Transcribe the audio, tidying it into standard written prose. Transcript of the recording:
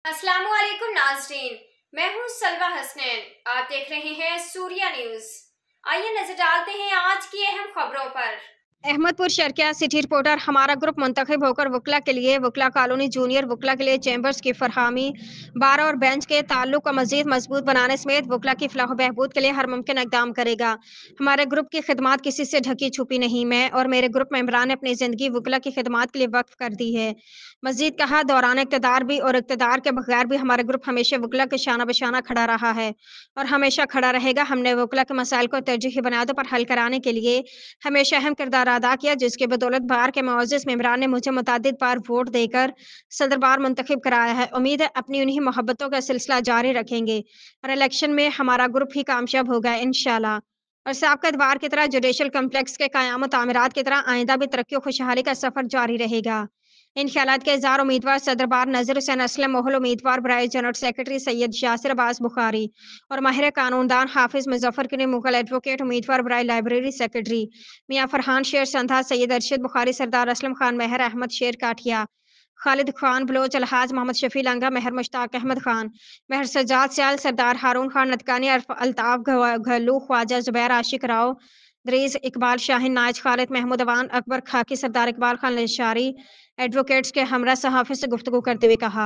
अस्सलाम वालेकुम नाज़रीन, मैं हूँ सलवा हसनैन। आप देख रहे हैं सूर्या न्यूज़। आइए नजर डालते हैं आज की अहम खबरों पर। अहमदपुर शर्किया सिटी रिपोर्टर हमारा ग्रुप मुंतखब होकर वकला के लिए वकला कॉलोनी जूनियर वकला के लिए चैम्बर्स की फरहमी बार और बेंच के ताल्लुक को मजीद मजबूत बनाने समेत वकला की फलाह बहबूद के लिए हर मुमकिन इकदाम करेगा। हमारे ग्रुप की खिदमात किसी से ढकी छुपी नहीं। मैं और मेरे ग्रुप मेंबरान ने अपनी जिंदगी वकला की खिदमात के लिए वक्फ कर दी है। मजीद कहा, दौरान इक़्तिदार भी और इक़्तिदार के बगैर भी हमारा ग्रुप हमेशा वकला के शाना बशाना खड़ा रहा है और हमेशा खड़ा रहेगा। हमने वकला के मसाइल को तरजीही बुनियादों पर हल कराने के लिए हमेशा अहम किरदार अदा किया, जिसके बदौलत बार के मुअज़्ज़िज़ मेंबरान ने मुझे मुतअद्दिद बार वोट देकर सदर बार मुंतखब कराया है। उम्मीद है अपनी उन्हीं मोहब्बतों का सिलसिला जारी रखेंगे और इलेक्शन में हमारा ग्रुप ही कामयाब होगा इंशाल्लाह। और साबिक़ा बार की तरह जुडिशल कम्प्लेक्स के क़याम तामीरात की तरह आइंदा भी तरक्की और खुशहाली का सफ़र जारी रहेगा। इन ख्यालात के इज़हार उम्मीदवार सदर बार नज़ीर हुसैन असलम मोहल, उम्मीदवार बराए जनरल सेक्रेटरी सैयद यासिर अब्बास बुखारी और माहिर कानूनदान हाफिज़ मुज़फ़्फ़र की मुग़ल एडवोकेट उम्मीदवार बराए लाइब्रेरी सेक्रेटरी मियां फरहान शेर संधा, सैयद अरशद बुखारी, सरदार असलम खान, महर अहमद शेर काठिया, खालिद खान बलोच, अलहाज मोहम्मद शफी लंगा, महर मुश्ताक अहमद खान, महर सज्जाद स्याल, सरदार हारून खान नतकानी, अल्ताफ घल्लू, ख्वाजा जुबैर आशिक राव, दरीज इकबाल शाहीन नाज, खालिद महमूद अवान, अकबर खाकी, सरदार इकबाल खान लंशारी एडवोकेट्स के हमरा सहाफ़ी से गुफ्तगू करते हुए कहा।